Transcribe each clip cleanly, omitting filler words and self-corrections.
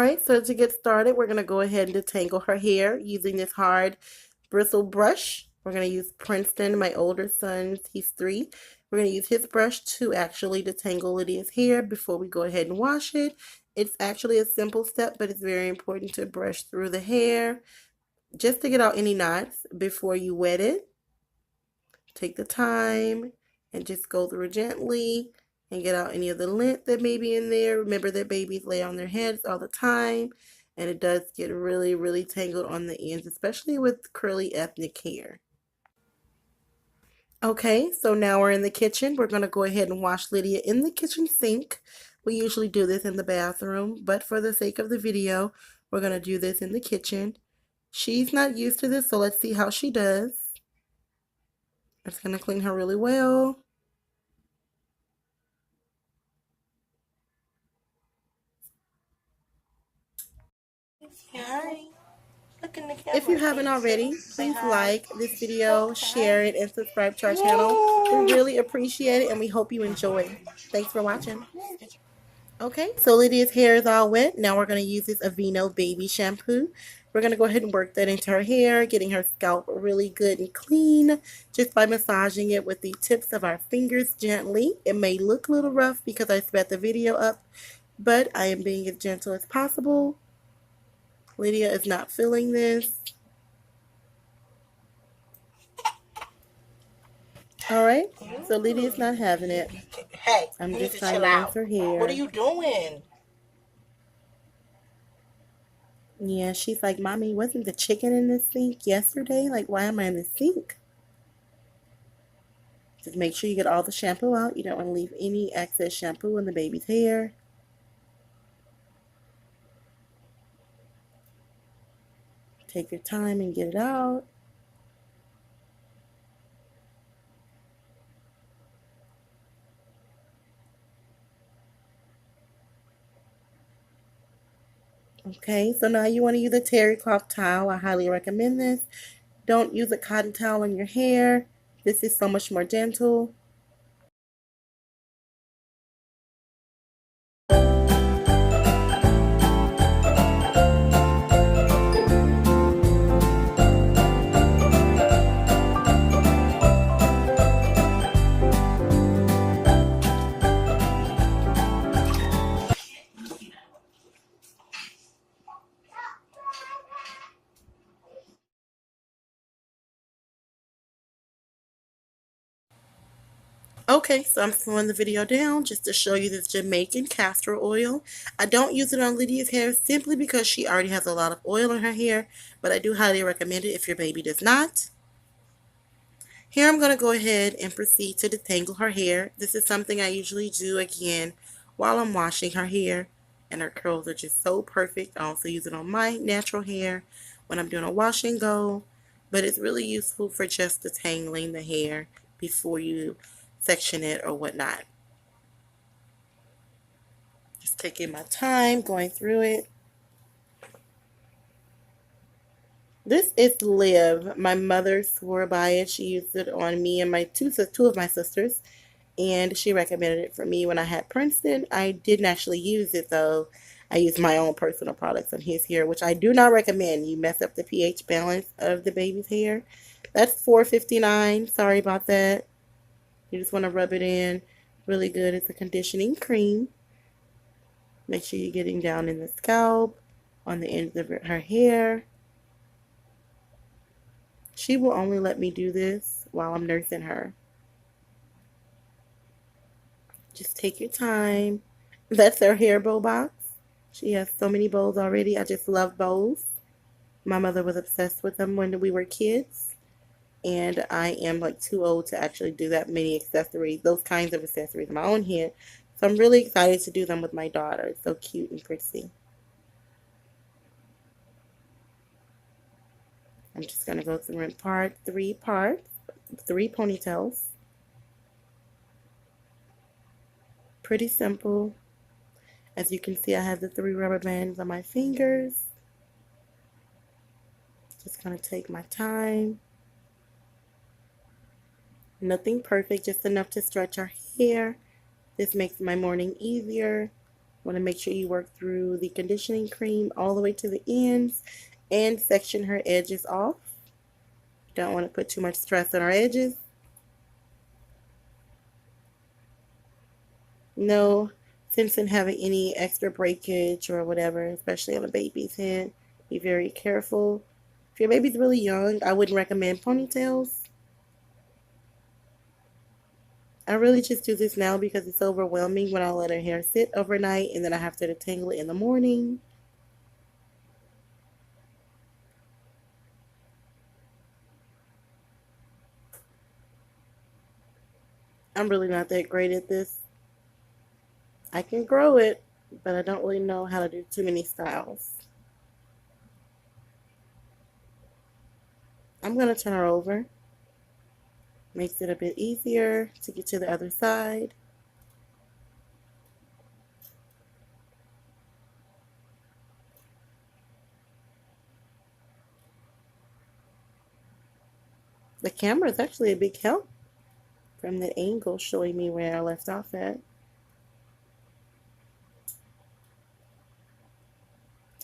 Alright, so to get started, we're going to go ahead and detangle her hair using this hard bristle brush. We're going to use Princeton, my older son, he's 3. We're going to use his brush to actually detangle Lydia's hair before we go ahead and wash it. It's actually a simple step, but it's very important to brush through the hair just to get out any knots before you wet it. Take the time and just go through gently and get out any of the lint that may be in there. Remember that babies lay on their heads all the time, and it does get really, really tangled on the ends, especially with curly ethnic hair. Okay, so now we're in the kitchen. We're going to go ahead and wash Lydia in the kitchen sink. We usually do this in the bathroom, but for the sake of the video, we're going to do this in the kitchen. She's not used to this, so let's see how she does. It's going to clean her really well. Hi. Look in the camera. If you haven't already, please like this video, share it, and subscribe to our channel. We really appreciate it, and we hope you enjoy. Thanks for watching. Okay, so Lydia's hair is all wet. Now we're going to use this Aveeno baby shampoo. We're going to go ahead and work that into her hair, getting her scalp really good and clean just by massaging it with the tips of our fingers gently. It may look a little rough because I sped the video up, but I am being as gentle as possible. Lydia is not feeling this. Alright, so Lydia's not having it. Hey, I'm you just need to trying chill to out. rinse her hair. What are you doing? Yeah, she's like, Mommy, wasn't the chicken in the sink yesterday? Like, why am I in the sink? Just make sure you get all the shampoo out. You don't want to leave any excess shampoo in the baby's hair. Take your time and get it out. Okay, so now you want to use a terry cloth towel. I highly recommend this. Don't use a cotton towel on your hair. This is so much more gentle. Okay, so I'm slowing the video down just to show you this Jamaican castor oil. I don't use it on Lydia's hair simply because she already has a lot of oil in her hair, but I do highly recommend it if your baby does not. Here I'm going to go ahead and proceed to detangle her hair. This is something I usually do again while I'm washing her hair, and her curls are just so perfect. I also use it on my natural hair when I'm doing a wash and go, but it's really useful for just detangling the hair before you section it or whatnot. Just taking my time going through it. This is Live. My mother swore by it. She used it on me and my two of my sisters, and she recommended it for me when I had Princeton. I didn't actually use it though. I used my own personal products on his hair, which I do not recommend. You mess up the pH balance of the baby's hair. That's $4.59. Sorry about that. You just want to rub it in really good. It's a conditioning cream. Make sure you're getting down in the scalp, on the ends of her hair. She will only let me do this while I'm nursing her. Just take your time. That's her hair bow box. She has so many bows already. I just love bows. My mother was obsessed with them when we were kids. And I am like too old to actually do that many accessories, those kinds of accessories in my own hair. So I'm really excited to do them with my daughter. It's so cute and pretty. I'm just going to go through in three ponytails. Pretty simple. As you can see, I have the 3 rubber bands on my fingers. Just going to take my time. Nothing perfect, just enough to stretch our hair. This makes my morning easier Want to make sure you work through the conditioning cream all the way to the ends and section her edges off. Don't want to put too much stress on our edges. No sense in having any extra breakage or whatever, especially on a baby's head. Be very careful. If your baby's really young, I wouldn't recommend ponytails. I really just do this now because it's overwhelming when I let her hair sit overnight and then I have to detangle it in the morning. I'm really not that great at this. I can grow it, but I don't really know how to do too many styles. I'm going to turn her over. Makes it a bit easier to get to the other side. The camera is actually a big help from that angle, showing me where I left off at.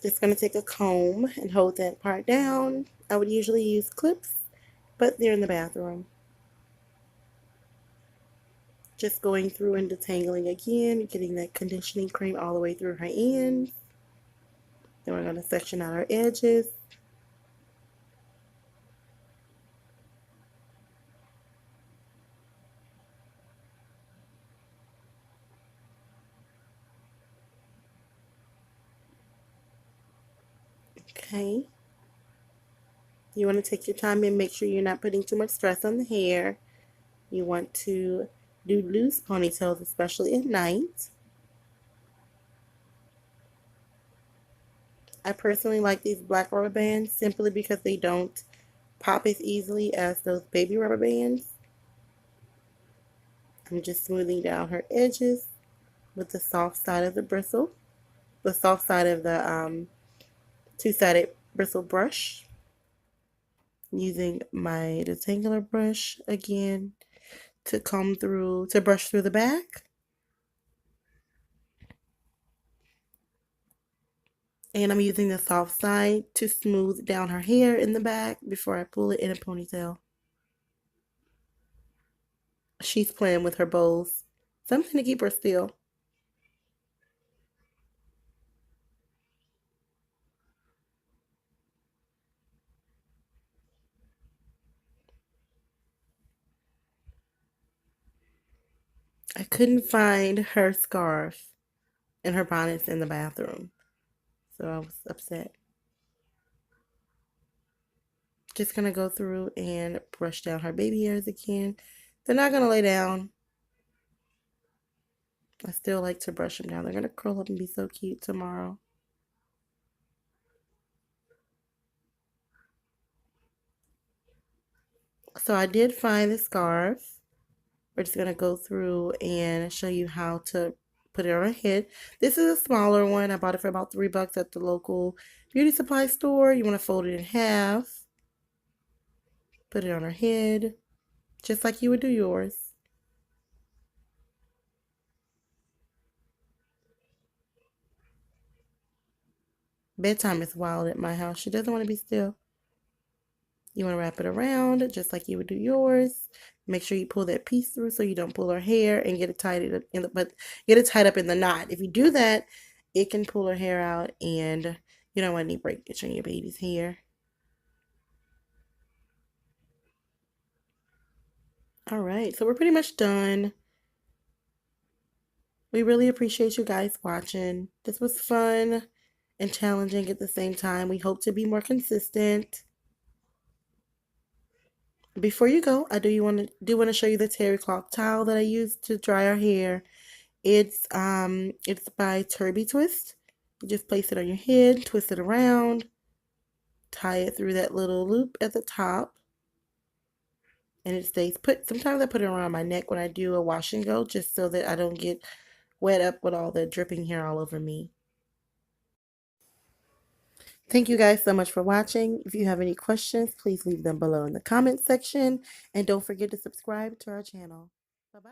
Just going to take a comb and hold that part down. I would usually use clips, but they're in the bathroom. Just going through and detangling again, getting that conditioning cream all the way through her ends. Then we're going to section out our edges. Okay. You want to take your time and make sure you're not putting too much stress on the hair. You want to do loose ponytails, especially at night. I personally like these black rubber bands simply because they don't pop as easily as those baby rubber bands. I'm just smoothing down her edges with the soft side of the bristle, the soft side of the two-sided bristle brush. Using my detangler brush again to brush through the back. And I'm using the soft side to smooth down her hair in the back before I pull it in a ponytail. She's playing with her bows. Something to keep her still. I couldn't find her scarf and her bonnets in the bathroom, so I was upset. Just gonna go through and brush down her baby hairs again. They're not gonna lay down. I still like to brush them down. They're gonna curl up and be so cute tomorrow. So I did find the scarf. We're just gonna go through and show you how to put it on her head. This is a smaller one. I bought it for about $3 at the local beauty supply store. You want to fold it in half. Put it on her head, just like you would do yours. Bedtime is wild at my house. She doesn't want to be still. You want to wrap it around just like you would do yours. Make sure you pull that piece through so you don't pull her hair and get it tied in the, but get it tied up in the knot. If you do that, it can pull her hair out and you don't want any breakage in your baby's hair. All right, so we're pretty much done. We really appreciate you guys watching. This was fun and challenging at the same time. We hope to be more consistent. Before you go, I do want to show you the terry cloth towel that I used to dry our hair. It's by Turbie Twist. You just place it on your head, twist it around, tie it through that little loop at the top, and it stays put. Sometimes I put it around my neck when I do a wash and go, just so that I don't get wet up with all the dripping hair all over me. Thank you guys so much for watching. If you have any questions, please leave them below in the comment section. And don't forget to subscribe to our channel. Bye-bye.